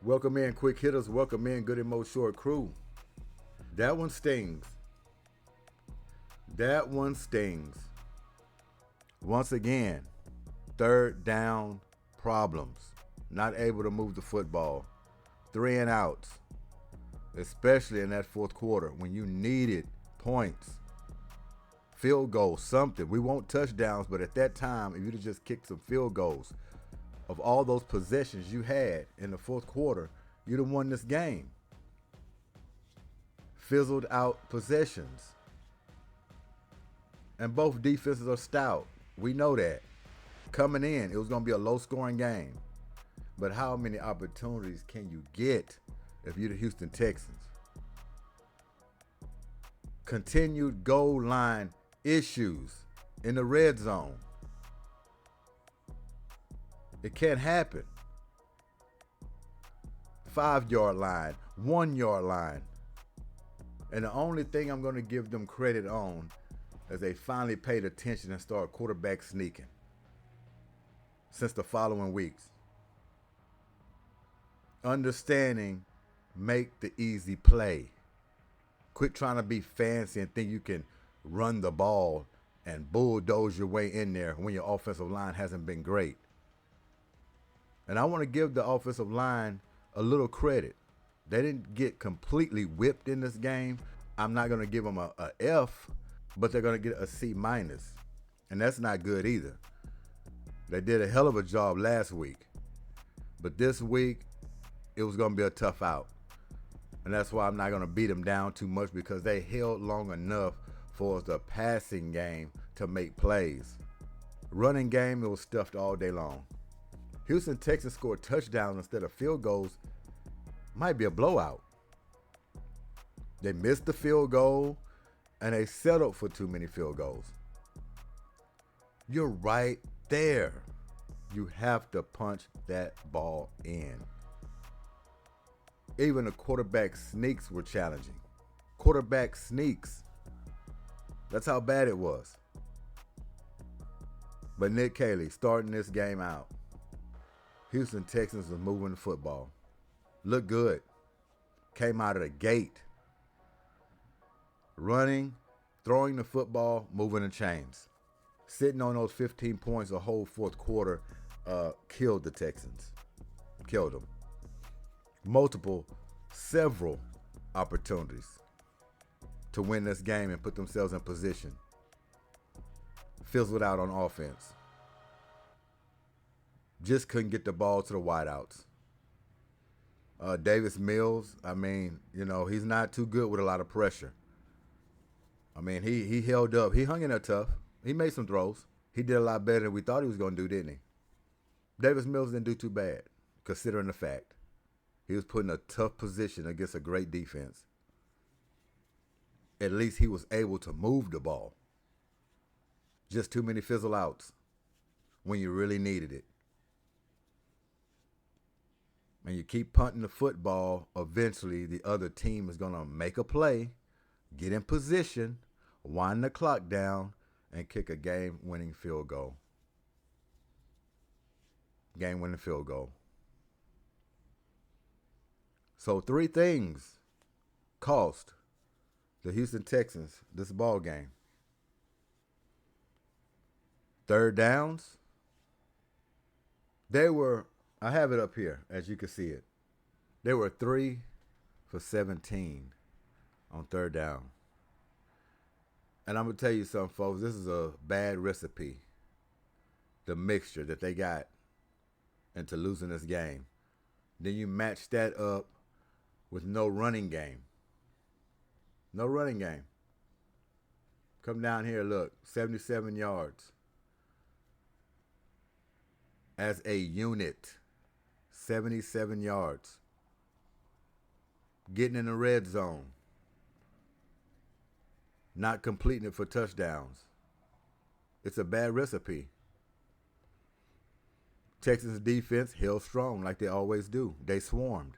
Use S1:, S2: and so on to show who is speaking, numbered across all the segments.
S1: Welcome in, quick hitters. Welcome in, Goodymo short crew. That one stings. That one stings. Once again, third down problems. Not able to move the football. 3 and outs, especially in that fourth quarter when you needed points, field goals, something. We want touchdowns, but at that time, if you'd have just kicked some field goals, of all those possessions you had in the fourth quarter, you'd have won this game. Fizzled out possessions. And both defenses are stout. We know that. Coming in, it was going to be a low-scoring game. But how many opportunities can you get if you're the Houston Texans? Continued goal line issues in the red zone. It can't happen. 5-yard line, 1-yard line. And the only thing I'm going to give them credit on is they finally paid attention and started quarterback sneaking since the following weeks. Understanding, make the easy play. Quit trying to be fancy and think you can run the ball and bulldoze your way in there when your offensive line hasn't been great. And I want to give the offensive line a little credit. They didn't get completely whipped in this game. I'm not going to give them a F, but they're going to get a C-. And that's not good either. They did a hell of a job last week. But this week, it was going to be a tough out. And that's why I'm not going to beat them down too much, because they held long enough for the passing game to make plays. Running game, it was stuffed all day long. Houston Texans scored touchdowns instead of field goals. Might be a blowout. They missed the field goal, and they settled for too many field goals. You're right there. You have to punch that ball in. Even the quarterback sneaks were challenging. Quarterback sneaks. That's how bad it was. But Nick Caley starting this game out. Houston Texans was moving the football. Looked good. Came out of the gate. Running, throwing the football, moving the chains. Sitting on those 15 points the whole fourth quarter killed the Texans. Killed them. Several opportunities to win this game and put themselves in position. Fizzled out on offense. Just couldn't get the ball to the wideouts. Davis Mills, he's not too good with a lot of pressure. He held up. He hung in there tough. He made some throws. He did a lot better than we thought he was going to do, didn't he? Davis Mills didn't do too bad, considering the fact he was put in a tough position against a great defense. At least he was able to move the ball. Just too many fizzle outs when you really needed it. And you keep punting the football, eventually the other team is going to make a play, get in position, wind the clock down, and kick a game-winning field goal. Game-winning field goal. So 3 things cost the Houston Texans this ball game. Third downs. I have it up here, as you can see it. They were 3 for 17 on third down. And I'm going to tell you something, folks. This is a bad recipe. The mixture that they got into losing this game. Then you match that up with no running game. No running game. Come down here, look. 77 yards. As a unit. 77 yards. Getting in the red zone. Not completing it for touchdowns. It's a bad recipe. Texas defense held strong like they always do. They swarmed.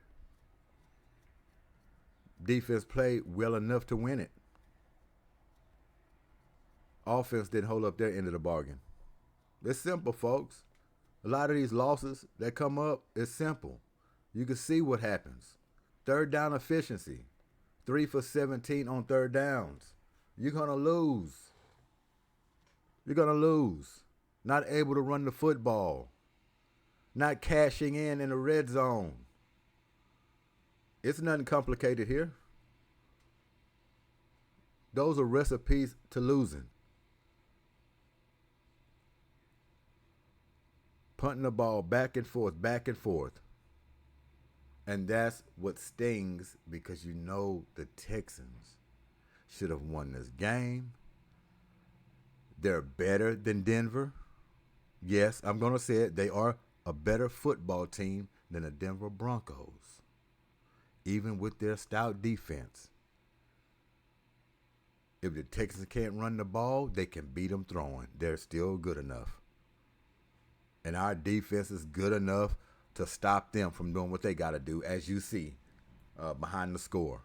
S1: Defense played well enough to win it. Offense didn't hold up their end of the bargain. It's simple, folks. A lot of these losses that come up, it's simple. You can see what happens. Third down efficiency, 3 for 17 on third downs. You're going to lose. You're going to lose. Not able to run the football. Not cashing in the red zone. It's nothing complicated here. Those are recipes to losing. Punting the ball back and forth, back and forth. And that's what stings, because you know the Texans should have won this game. They're better than Denver. Yes, I'm going to say it. They are a better football team than the Denver Broncos, even with their stout defense. If the Texans can't run the ball, they can beat them throwing. They're still good enough. And our defense is good enough to stop them from doing what they got to do, as you see behind the score,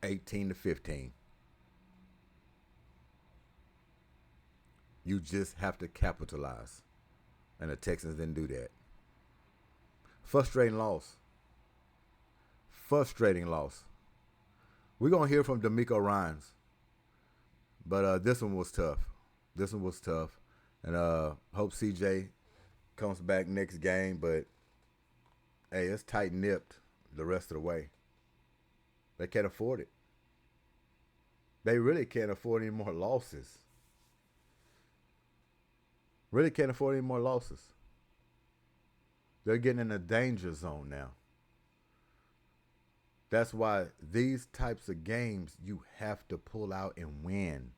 S1: 18-15. You just have to capitalize. And the Texans didn't do that. Frustrating loss. Frustrating loss. We're going to hear from D'Amico Ryans. But this one was tough. This one was tough. And hope C.J. comes back next game. But, hey, it's tight-nipped the rest of the way. They can't afford it. They really can't afford any more losses. Really can't afford any more losses. They're getting in a danger zone now. That's why these types of games you have to pull out and win.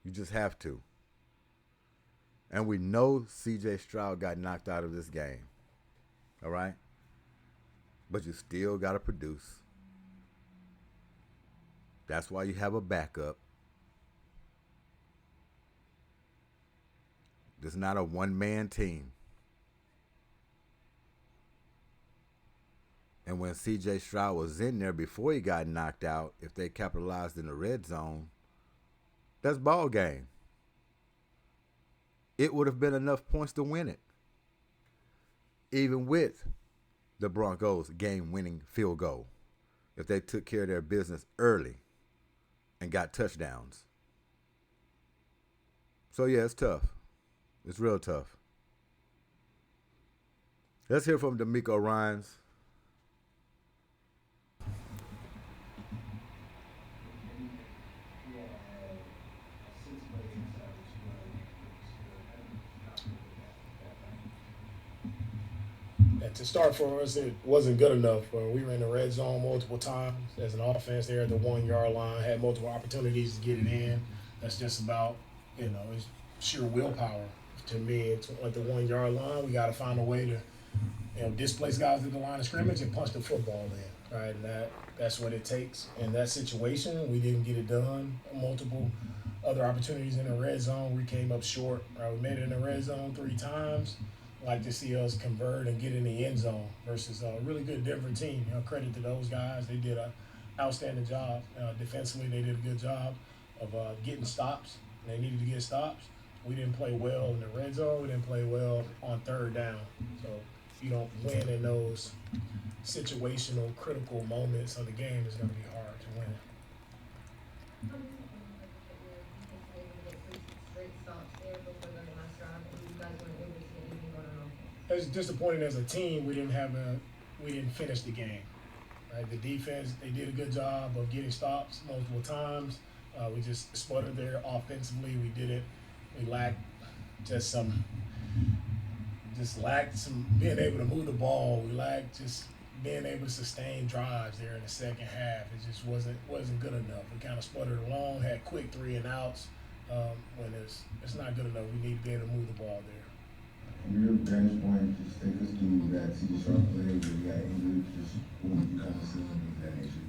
S1: You just have to. And we know C.J. Stroud got knocked out of this game. All right? But you still got to produce. That's why you have a backup. This is not a one-man team. And when C.J. Stroud was in there before he got knocked out, if they capitalized in the red zone, that's ball game. It would have been enough points to win it. Even with the Broncos' game-winning field goal, if they took care of their business early and got touchdowns. So, yeah, it's tough. It's real tough. Let's hear from D'Amico Ryans.
S2: And to start for us, it wasn't good enough. We were in the red zone multiple times as an offense there at the 1 yard line, had multiple opportunities to get it in. That's just about, it's sheer willpower. To me, it's at the 1 yard line. We got to find a way to, displace guys at the line of scrimmage and punch the football in, right? And that's what it takes. In that situation, we didn't get it done. Multiple other opportunities in the red zone, we came up short. Right? We made it in the red zone 3 times. Like to see us convert and get in the end zone versus a really good Denver team. Credit to those guys. They did an outstanding job. Defensively, they did a good job of getting stops. They needed to get stops. We didn't play well in the red zone. We didn't play well on third down. So if you don't win in those situational, critical moments of the game, it's going to be hard to win. It's disappointing as a team. We didn't finish the game. Right? The defense, they did a good job of getting stops multiple times. We just sputtered there offensively. We lacked some being able to move the ball. We lacked just being able to sustain drives there in the second half. It just wasn't good enough. We kind of sputtered along, had quick 3 and outs. When it's not good enough, we need to be able to move the ball there.
S3: From your vantage point, just take us through that C.J. Stroud play where he got injured, just what you kind of seen of that nature.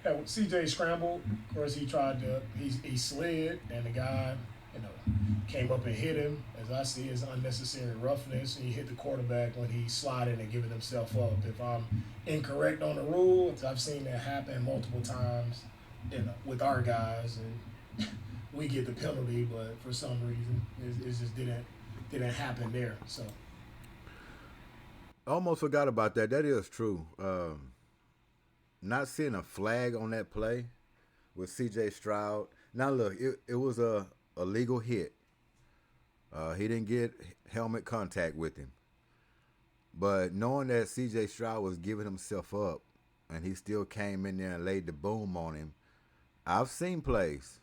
S2: Yeah, with C.J. scrambled. Of course, he slid, and the guy, came up and hit him. As I see, it's unnecessary roughness. He hit the quarterback when he slided and giving himself up. If I'm incorrect on the rule, I've seen that happen multiple times, with our guys, and we get the penalty, but for some reason, it just didn't happen there. So
S1: Almost forgot about that. That is true. Not seeing a flag on that play with C.J. Stroud. Now look, it was a legal hit. He didn't get helmet contact with him. But knowing that C.J. Stroud was giving himself up and he still came in there and laid the boom on him, I've seen plays.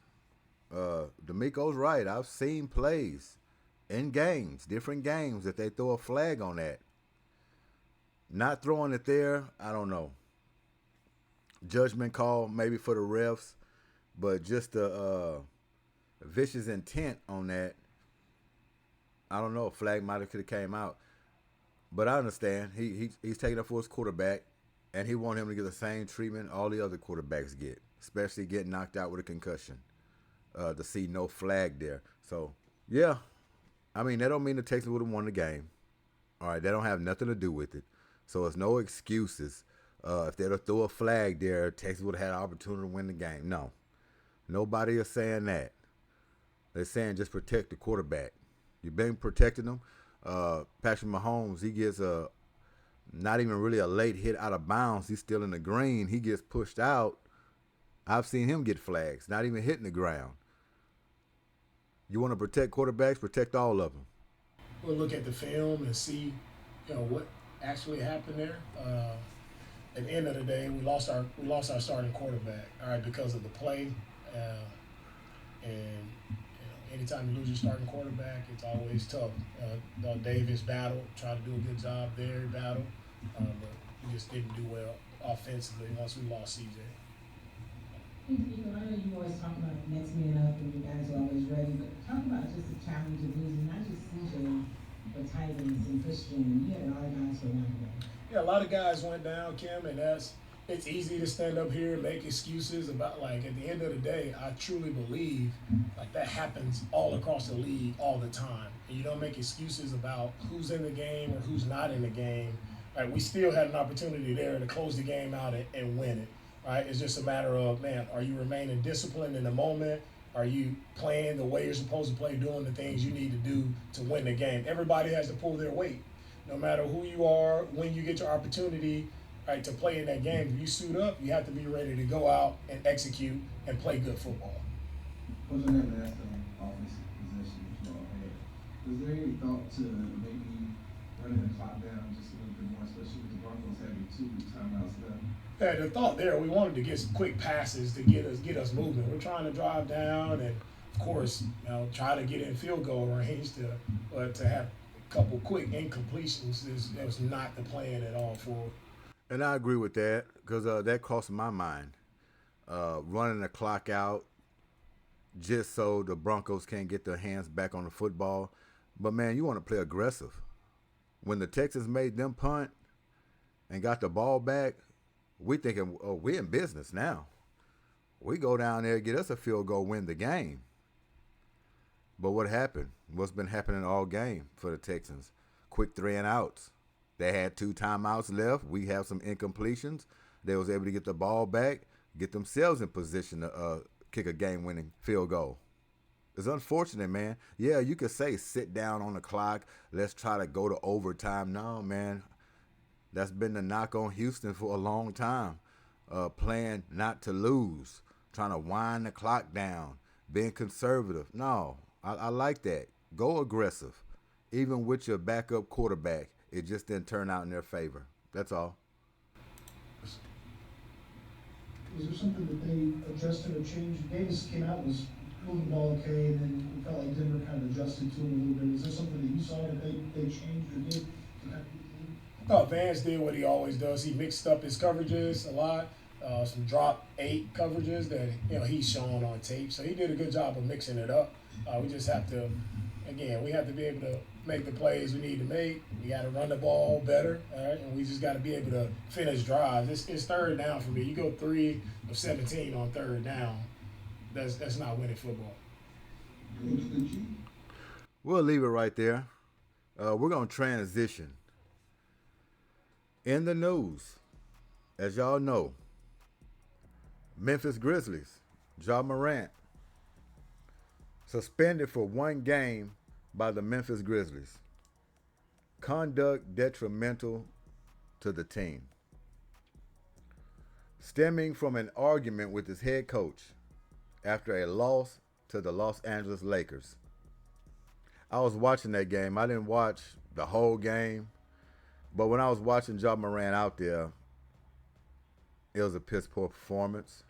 S1: D'Amico's right. I've seen plays in games, different games, that they throw a flag on that. Not throwing it there, I don't know. Judgment call maybe for the refs, but just the vicious intent on that, I don't know. A flag might have could have came out. But I understand. He's taking up for his quarterback, and he want him to get the same treatment all the other quarterbacks get, especially getting knocked out with a concussion. To see no flag there. So, yeah. I mean, that don't mean the Texans would have won the game. All right, that don't have nothing to do with it. So it's no excuses. If they'd have threw a flag there, Texas would have had an opportunity to win the game. No. Nobody is saying that. They're saying just protect the quarterback. You've been protecting them. Patrick Mahomes, he gets not even really a late hit out of bounds. He's still in the green. He gets pushed out. I've seen him get flags, not even hitting the ground. You want to protect quarterbacks, protect all of them.
S2: We'll look at the film and see, what actually happened there. At the end of the day, we lost our starting quarterback. All right, because of the play, and anytime you lose your starting quarterback, it's always tough. Davis battled, tried to do a good job there, battled, but we just didn't do well offensively once we lost C.J.
S4: I know you always talk about the next man up and you guys are always ready, but talk about just the challenge of losing not just C.J. but Titans and Christian. You had a lot of guys for one day.
S2: Yeah, a lot of guys went down, Kim, and it's easy to stand up here and make excuses about, like, at the end of the day, I truly believe like that happens all across the league all the time. And you don't make excuses about who's in the game or who's not in the game. Like, we still had an opportunity there to close the game out and win it. Right? It's just a matter of, man, are you remaining disciplined in the moment? Are you playing the way you're supposed to play, doing the things you need to do to win the game? Everybody has to pull their weight. No matter who you are, when you get your opportunity, right, to play in that game, if you suit up, you have to be ready to go out and execute and play good football.
S3: What's on that last offensive possession that you all had? Was there any thought to maybe running the clock down just a little bit more, especially with the Broncos having 2 timeouts left?
S2: Yeah, the thought there, we wanted to get some quick passes to get us moving. We're trying to drive down and, of course, try to get in field goal range to have a couple quick incompletions. That was not the plan at all for.
S1: And I agree with that because that crossed my mind. Running the clock out just so the Broncos can't get their hands back on the football. But, man, you want to play aggressive. When the Texans made them punt and got the ball back, we thinking, oh, we're in business now. We go down there, get us a field goal, win the game. But what happened? What's been happening all game for the Texans? Quick 3 and outs. They had 2 timeouts left. We have some incompletions. They was able to get the ball back, get themselves in position to kick a game-winning field goal. It's unfortunate, man. Yeah, you could say sit down on the clock. Let's try to go to overtime. No, man. That's been the knock on Houston for a long time. Playing not to lose, trying to wind the clock down, being conservative. No, I like that. Go aggressive. Even with your backup quarterback, it just didn't turn out in their favor. That's all.
S5: Was there something that they adjusted or changed? Davis came out, was moving the ball okay, and then it felt like Denver kind of adjusted to him a little bit. Is there something that you saw that they changed or did to kind of beat the team?
S2: I thought Vance did what he always does. He mixed up his coverages a lot. Some drop 8 coverages that he's shown on tape. So he did a good job of mixing it up. We just have to, again, we have to be able to make the plays we need to make. We got to run the ball better, all right? And we just got to be able to finish drives. It's third down for me. You go 3 of 17 on third down. That's not winning football.
S1: We'll leave it right there. We're going to transition. In the news, as y'all know, Memphis Grizzlies, Morant, suspended for 1 game by the Memphis Grizzlies. Conduct detrimental to the team, stemming from an argument with his head coach after a loss to the Los Angeles Lakers. I was watching that game. I didn't watch the whole game, but when I was watching Ja Morant out there, it was a piss poor performance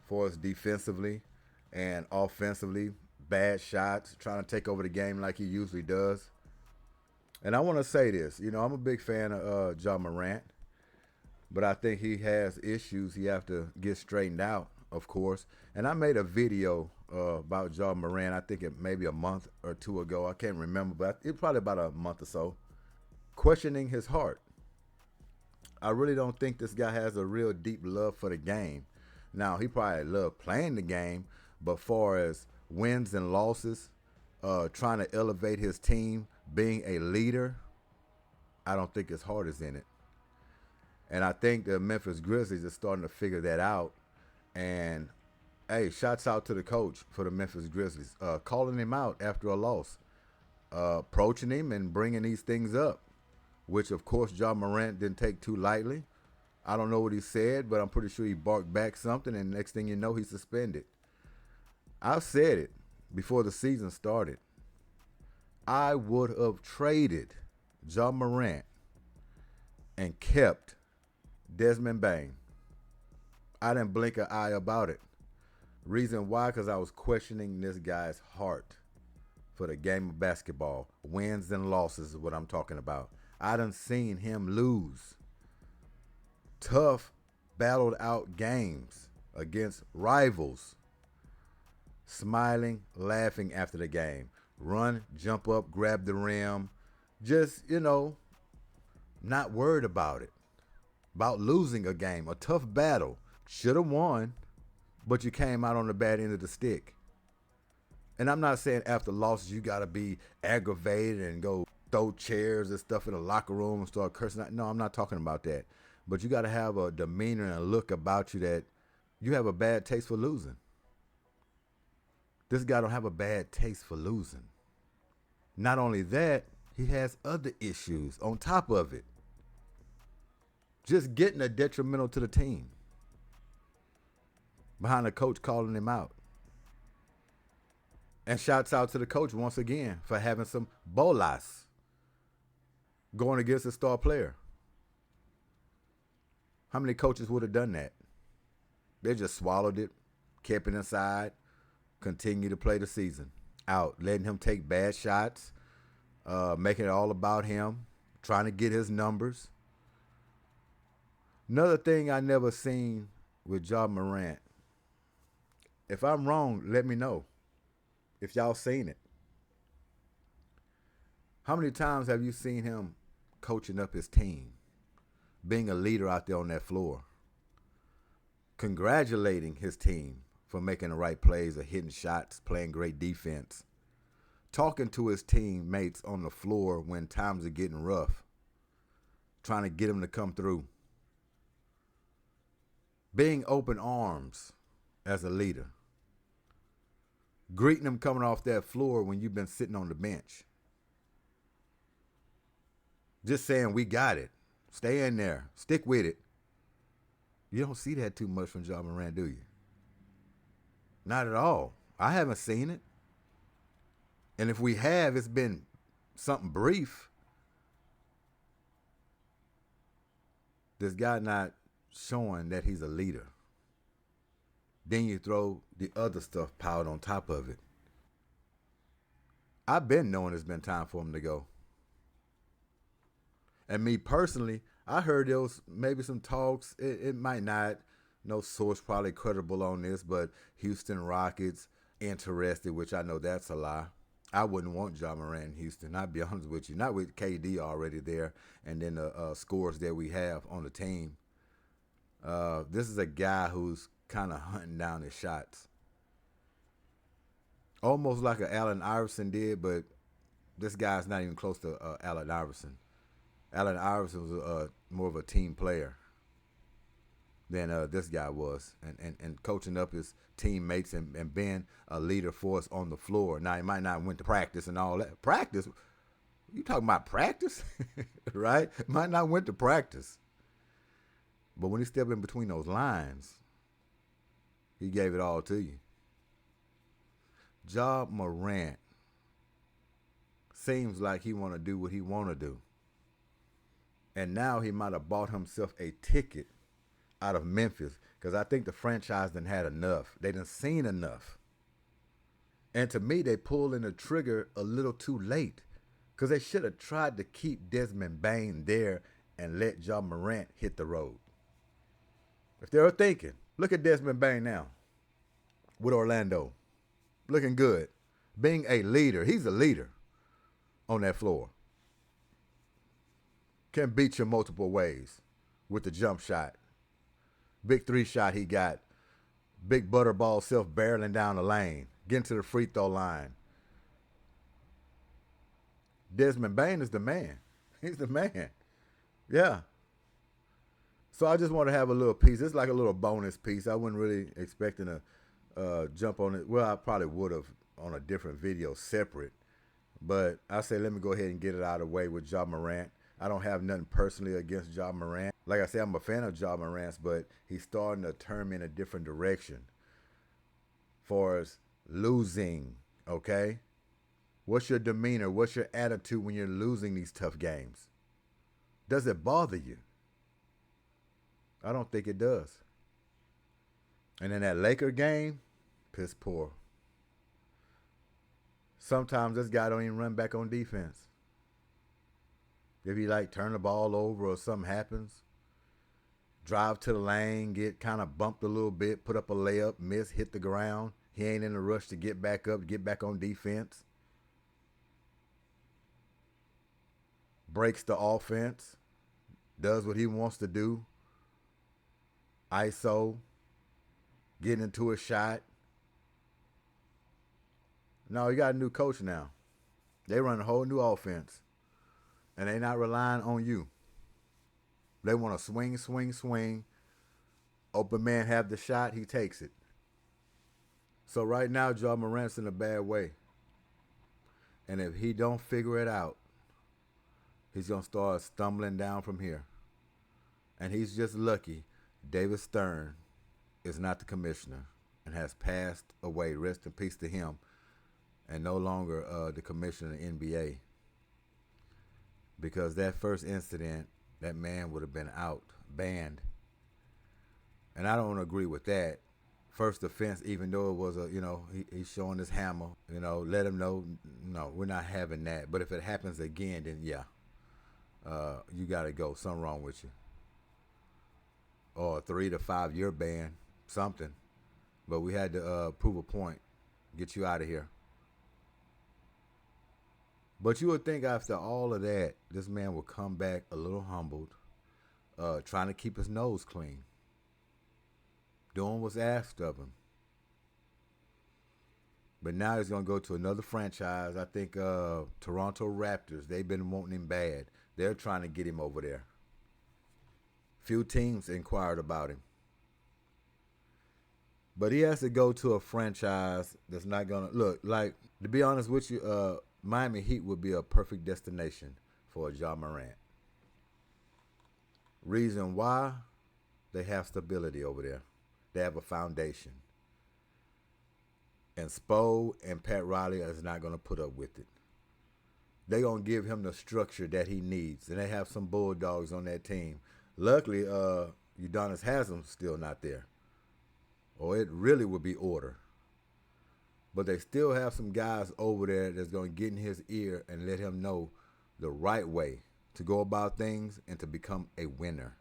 S1: for us defensively and offensively. Bad shots, trying to take over the game like he usually does. And I want to say this, I'm a big fan of Ja Morant, but I think he has issues he have to get straightened out, of course. And I made a video about Ja Morant, I think it maybe a month or two ago. I can't remember, but it's probably about a month or so. Questioning his heart. I really don't think this guy has a real deep love for the game. Now, he probably loved playing the game, but far as wins and losses, trying to elevate his team, being a leader, I don't think his heart is in it. And I think the Memphis Grizzlies are starting to figure that out. And, hey, shouts out to the coach for the Memphis Grizzlies, calling him out after a loss, approaching him and bringing these things up, which, of course, Ja Morant didn't take too lightly. I don't know what he said, but I'm pretty sure he barked back something, and next thing you know, he's suspended. I've said it before the season started. I would have traded Ja Morant and kept Desmond Bane. I didn't blink an eye about it. Reason why? Because I was questioning this guy's heart for the game of basketball. Wins and losses is what I'm talking about. I done seen him lose tough, battled out games against rivals. Smiling, laughing after the game. Run, jump up, grab the rim. Just, not worried about it. About losing a game, a tough battle. Should have won, but you came out on the bad end of the stick. And I'm not saying after losses you got to be aggravated and go throw chairs and stuff in the locker room and start cursing. No, I'm not talking about that. But you got to have a demeanor and a look about you that you have a bad taste for losing. This guy don't have a bad taste for losing. Not only that, he has other issues on top of it. Just getting a detrimental to the team. Behind the coach calling him out. And shouts out to the coach once again for having some bolas going against a star player. How many coaches would have done that? They just swallowed it, kept it inside, continue to play the season out, letting him take bad shots, making it all about him, trying to get his numbers. Another thing I never seen with Ja Morant, if I'm wrong, let me know if y'all seen it. How many times have you seen him coaching up his team, being a leader out there on that floor, congratulating his team for making the right plays or hitting shots, playing great defense, talking to his teammates on the floor when times are getting rough, trying to get them to come through, being open arms as a leader, greeting them coming off that floor when you've been sitting on the bench, just saying, we got it, stay in there, stick with it. You don't see that too much from Ja Morant, do you? Not at all. I haven't seen it. And if we have, it's been something brief. This guy not showing that he's a leader. Then you throw the other stuff piled on top of it. I've been knowing it's been time for him to go. And me personally, I heard there was maybe some talks. It might not. No source probably credible on this, but Houston Rockets interested, which I know that's a lie. I wouldn't want Ja Morant in Houston. I'll be honest with you. Not with KD already there and then the scores that we have on the team. This is a guy who's kind of hunting down his shots. Almost like a Allen Iverson did, but this guy's not even close to Allen Iverson. Allen Iverson was more of a team player than this guy was, and coaching up his teammates and being a leader for us on the floor. Now, he might not went to practice and all that. Practice? You talking about practice? Right? Might not went to practice. But when he stepped in between those lines, he gave it all to you. Ja Morant seems like he want to do what he want to do. And now he might have bought himself a ticket out of Memphis because I think the franchise done had enough. They done seen enough. And to me, they pulled in the trigger a little too late because they should have tried to keep Desmond Bane there and let Ja Morant hit the road. If they were thinking, look at Desmond Bane now with Orlando. Looking good. Being a leader. He's a leader on that floor. Can beat you multiple ways with the jump shot. Big three shot he got. Big butterball self-barreling down the lane. Getting to the free throw line. Desmond Bane is the man. He's the man. Yeah. So I just want to have a little piece. It's like a little bonus piece. I wasn't really expecting to jump on it. Well, I probably would have on a different video separate. But I say let me go ahead and get it out of the way with Ja Morant. I don't have nothing personally against Ja Morant. Like I said, I'm a fan of Ja Morant's, but he's starting to turn me in a different direction. For us losing, okay? What's your demeanor? What's your attitude when you're losing these tough games? Does it bother you? I don't think it does. And in that Laker game, piss poor. Sometimes this guy don't even run back on defense. If he turn the ball over or something happens, drive to the lane, get kind of bumped a little bit, put up a layup, miss, hit the ground. He ain't in a rush to get back up, get back on defense. Breaks the offense, does what he wants to do. ISO, getting into a shot. No, you got a new coach now. They run a whole new offense. And they not relying on you. They want to swing, swing, swing. Open man have the shot, he takes it. So right now, Ja Morant's in a bad way. And if he don't figure it out, he's going to start stumbling down from here. And he's just lucky David Stern is not the commissioner and has passed away. Rest in peace to him. And no longer the commissioner of the NBA. Because that first incident, that man would have been out, banned. And I don't agree with that. First offense, even though it was he's showing his hammer, let him know, no, we're not having that. But if it happens again, then yeah, you got to go. Something wrong with you. Or a 3 to 5 year ban, something. But we had to prove a point, get you out of here. But you would think after all of that, this man would come back a little humbled, trying to keep his nose clean, doing what's asked of him. But now he's going to go to another franchise. I think Toronto Raptors, they've been wanting him bad. They're trying to get him over there. Few teams inquired about him. But he has to go to a franchise that's not going to, look, to be honest with you, Miami Heat would be a perfect destination for Ja Morant. Reason why? They have stability over there. They have a foundation. And Spo and Pat Riley is not going to put up with it. They're going to give him the structure that he needs. And they have some Bulldogs on that team. Luckily, Udonis Haslem's still not there. Or it really would be order. But they still have some guys over there that's going to get in his ear and let him know the right way to go about things and to become a winner.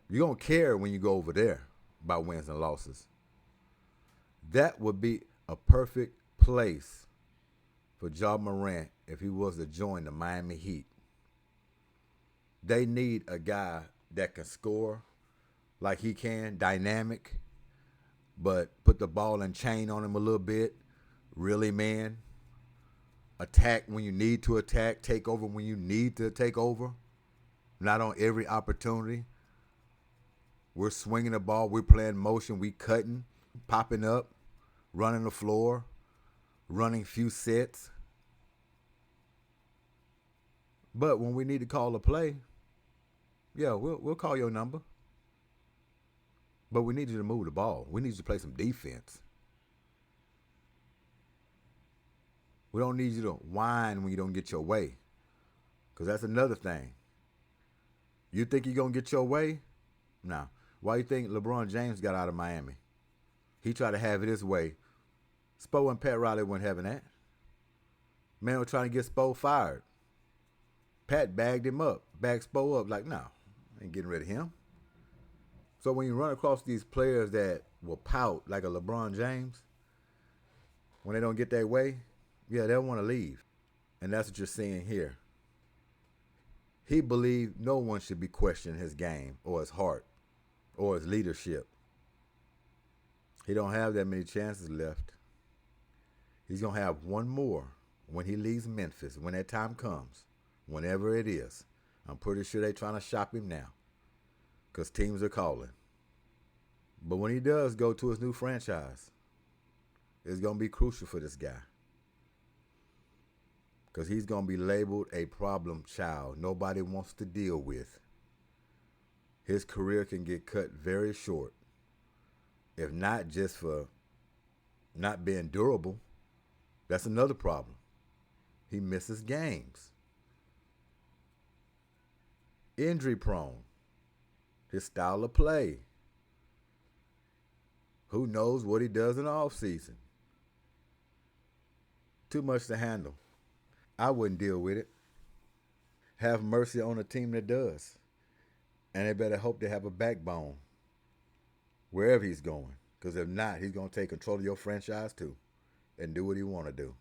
S1: You don't care when you go over there about wins and losses. That would be a perfect place for Ja Morant if he was to join the Miami Heat. They need a guy that can score like he can, dynamic, but put the ball and chain on him a little bit. Really, man. Attack when you need to attack. Take over when you need to take over. Not on every opportunity. We're swinging the ball. We're playing motion. We cutting, popping up, running the floor, running few sets. But when we need to call a play, Yeah, we'll call your number. But we need you to move the ball. We need you to play some defense. We don't need you to whine when you don't get your way. Because that's another thing. You think you're going to get your way? Nah. Why you think LeBron James got out of Miami? He tried to have it his way. Spo and Pat Riley weren't having that. Man was trying to get Spo fired. Pat bagged him up, bagged Spo up like, no, I ain't getting rid of him. So when you run across these players that will pout like a LeBron James, when they don't get their way, yeah, they'll want to leave. And that's what you're seeing here. He believed no one should be questioning his game or his heart or his leadership. He don't have that many chances left. He's going to have one more when he leaves Memphis, when that time comes, whenever it is. I'm pretty sure they're trying to shop him now because teams are calling. But when he does go to his new franchise, it's going to be crucial for this guy because he's going to be labeled a problem child nobody wants to deal with. His career can get cut very short, if not just for not being durable. That's another problem. He misses games. Injury prone. His style of play. Who knows what he does in the offseason? Too much to handle. I wouldn't deal with it. Have mercy on a team that does. And they better hope they have a backbone wherever he's going. Because if not, he's going to take control of your franchise too and do what he want to do.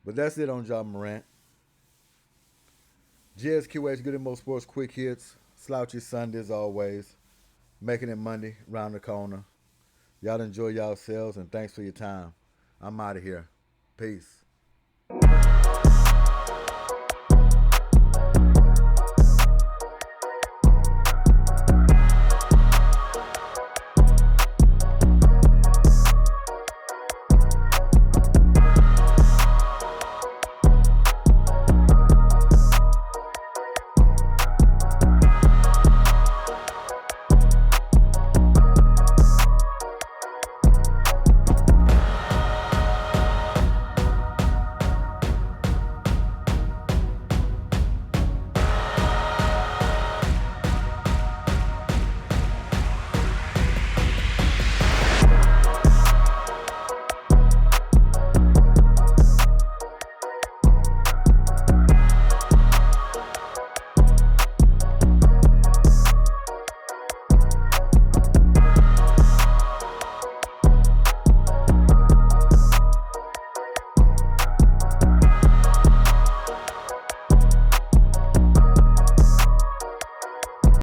S1: But that's it on Ja Morant. G.S.Q.H, Goodymo Sports Quick Hits. Slouchy Sundays always. Making it Monday, round the corner. Y'all enjoy yourselves and thanks for your time. I'm out of here. Peace.